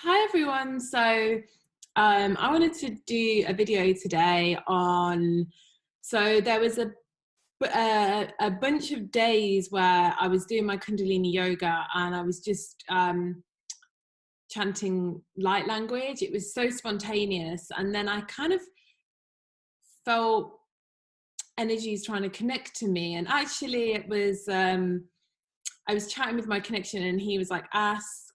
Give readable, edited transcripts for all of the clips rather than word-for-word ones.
Hi everyone. I wanted to do a video today on. So there was a bunch of days where I was doing my Kundalini yoga and I was just chanting light language. It was so spontaneous, and then I kind of felt energies trying to connect to me. And actually, it was I was chatting with my connection, and he was like, ask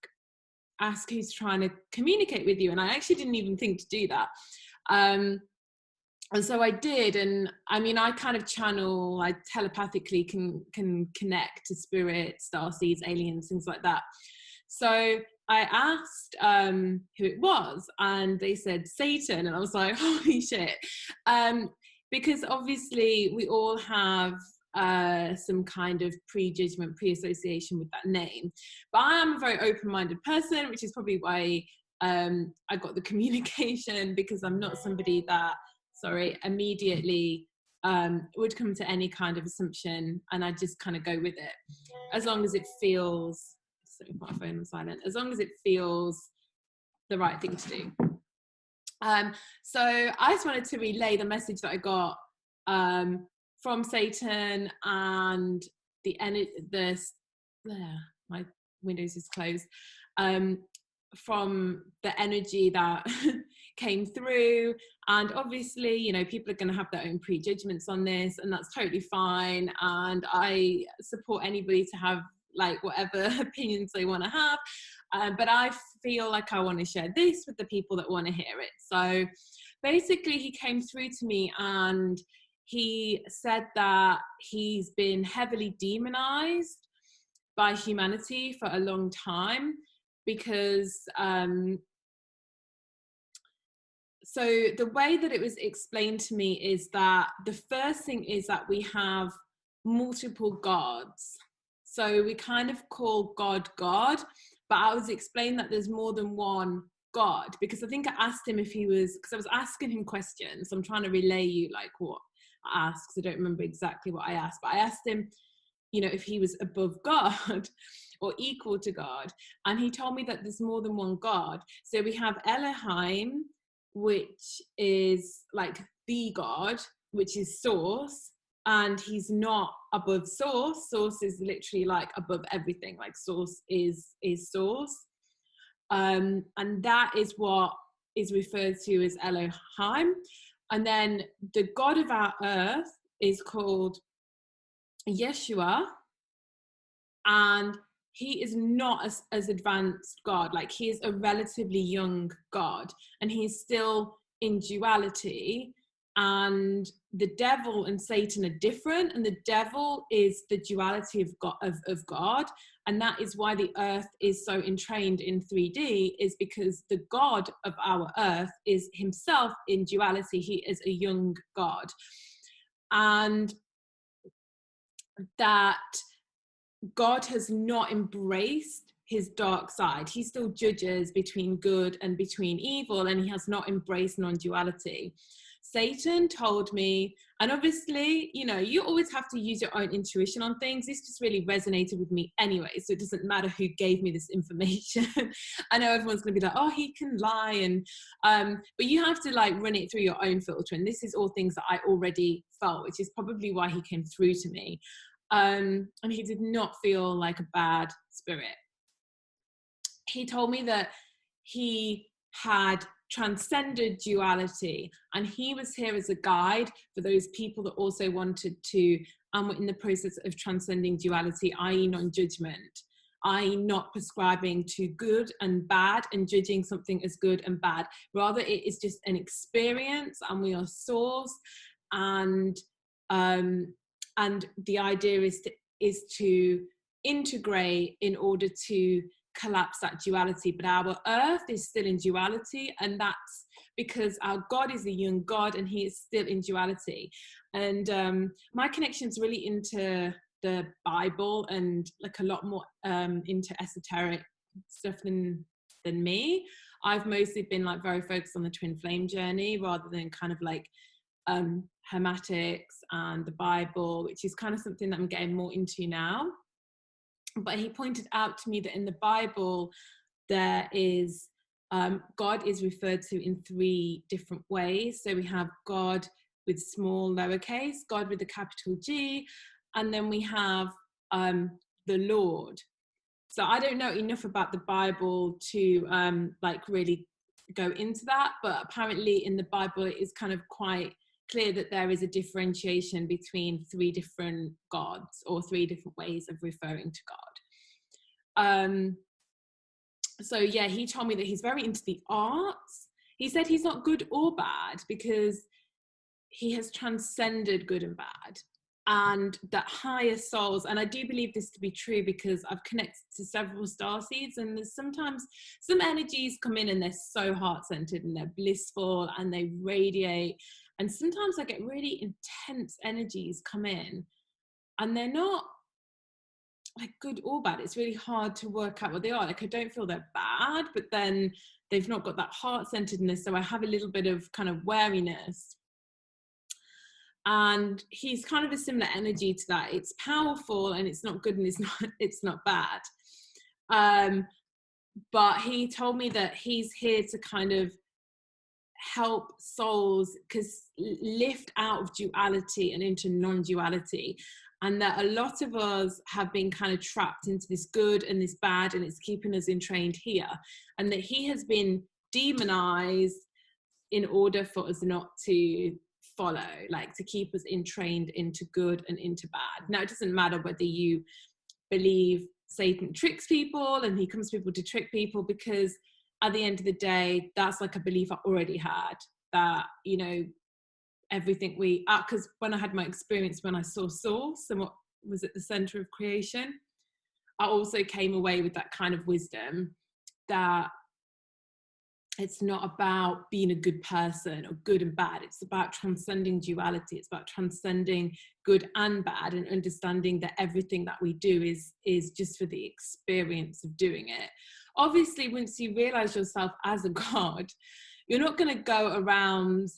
who's trying to communicate with you, and I actually didn't even think to do that, and so I did. And I mean, I kind of channel, I telepathically can connect to spirit, star seeds, aliens, things like that. So I asked who it was, and they said Satan, and I was like, holy shit. Because obviously we all have some kind of prejudgment, pre-association with that name. But I am a very open-minded person, which is probably why I got the communication, because I'm not somebody that, immediately would come to any kind of assumption, and I just kind of go with it, as long as it feels, so put my phone on silent, as long as it feels the right thing to do. So I just wanted to relay the message that I got from Satan, and my windows is closed, from the energy that came through. And obviously, you know, people are going to have their own prejudgments on this, and that's totally fine. And I support anybody to have like whatever opinions they want to have. But I feel like I want to share this with the people that want to hear it. So basically, he came through to me and he said that he's been heavily demonized by humanity for a long time, because so the way that it was explained to me is that the first thing is that we have multiple gods. So we kind of call God, but I was explained that there's more than one God, because I think I asked him if he was, because I was asking him questions. So I'm trying to relay you like what I asked, because I don't remember exactly what I asked, but I asked him, you know, if he was above God or equal to God. And he told me that there's more than one God. So we have Elohim, which is like the God, which is source, and he's not above source. Source is literally like above everything, like source is source. And that is what is referred to as Elohim. And then the God of our earth is called Yeshua, and he is not as advanced God. Like, he is a relatively young God, and he's still in duality. And the devil and Satan are different, and the devil is the duality of God. And that is why the earth is so entrained in 3D, is because the God of our earth is himself in duality. He is a young God. And that God has not embraced his dark side. He still judges between good and between evil, and he has not embraced non-duality. Satan told me, and obviously, you know, you always have to use your own intuition on things. This just really resonated with me anyway, so it doesn't matter who gave me this information. I know everyone's going to be like, oh, he can lie, and but you have to like run it through your own filter. And this is all things that I already felt, which is probably why he came through to me. And he did not feel like a bad spirit. He told me that he had transcended duality, and he was here as a guide for those people that also wanted to, and were in the process of transcending duality, i.e. non-judgment, i.e. not prescribing to good and bad and judging something as good and bad. Rather, it is just an experience, and we are source. And the idea is to integrate in order to collapse that duality. But our earth is still in duality, and that's because our God is a young God, and he is still in duality. And my connection's really into the Bible, and like a lot more into esoteric stuff than me. I've mostly been like very focused on the twin flame journey, rather than kind of like hermetics and the Bible, which is kind of something that I'm getting more into now. But he pointed out to me that in the Bible there is God is referred to in 3 different ways. So we have God with small lowercase, God with a capital G, and then we have the Lord. So I don't know enough about the Bible to like really go into that, but apparently in the Bible it is kind of quite clear that there is a differentiation between 3 different gods, or 3 different ways of referring to God. So yeah, he told me that he's very into the arts. He said he's not good or bad because he has transcended good and bad, and that higher souls, and I do believe this to be true because I've connected to several starseeds, and there's sometimes some energies come in and they're so heart-centered and they're blissful and they radiate, and sometimes I get really intense energies come in and they're not like good or bad. It's really hard to work out what they are. Like I don't feel they're bad, but then they've not got that heart-centeredness, so I have a little bit of kind of wariness. And he's kind of a similar energy to that. It's powerful and it's not good and it's not bad. But he told me that he's here to kind of help souls lift out of duality and into non-duality, and that a lot of us have been kind of trapped into this good and this bad, and it's keeping us entrained here, and that he has been demonized in order for us not to follow, like to keep us entrained into good and into bad. Now it doesn't matter whether you believe Satan tricks people and he comes to people to trick people, because at the end of the day, that's like a belief I already had, that, you know, everything because when I had my experience when I saw Source and what was at the center of creation, I also came away with that kind of wisdom that it's not about being a good person or good and bad. It's about transcending duality. It's about transcending good and bad, and understanding that everything that we do is just for the experience of doing it. Obviously, once you realize yourself as a god, you're not going to go around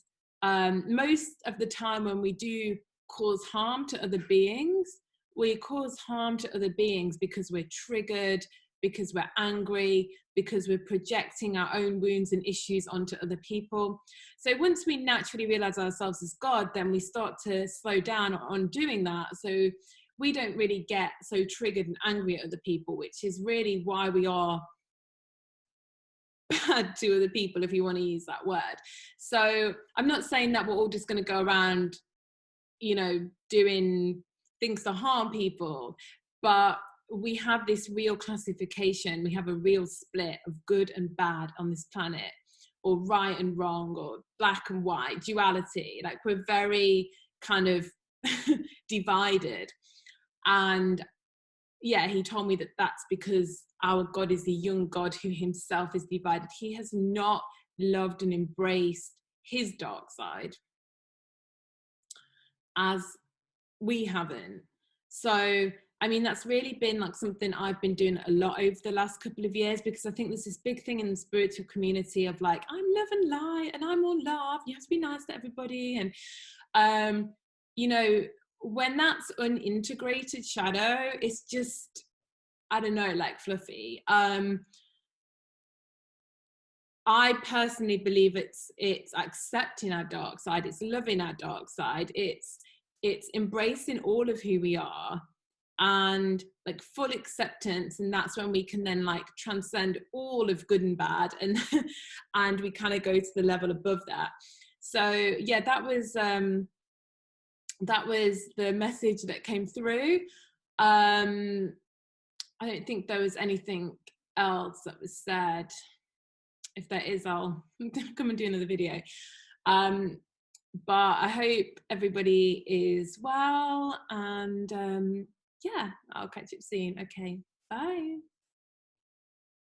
most of the time when we do cause harm to other beings, we cause harm to other beings because we're triggered, because we're angry, because we're projecting our own wounds and issues onto other people. So once we naturally realize ourselves as God, then we start to slow down on doing that. So we don't really get so triggered and angry at other people, which is really why we are bad to other people, if you want to use that word. So I'm not saying that we're all just going to go around, you know, doing things to harm people, but we have this real classification. We have a real split of good and bad on this planet, or right and wrong, or black and white, duality. Like we're very kind of divided. And yeah, he told me that that's because our God is a young God who himself is divided. He has not loved and embraced his dark side as we haven't. So, I mean, that's really been like something I've been doing a lot over the last couple of years, because I think there's this big thing in the spiritual community of like, I'm love and light and I'm all love. You have to be nice to everybody. And, you know, when that's unintegrated shadow, it's just, I don't know, like fluffy. I personally believe it's accepting our dark side, it's loving our dark side, it's embracing all of who we are, and like full acceptance, and that's when we can then like transcend all of good and bad, and and we kind of go to the level above that. So yeah, that was the message that came through. I don't think there was anything else that was said. If there is, I'll come and do another video. But I hope everybody is well, and yeah, I'll catch up soon. Okay, bye.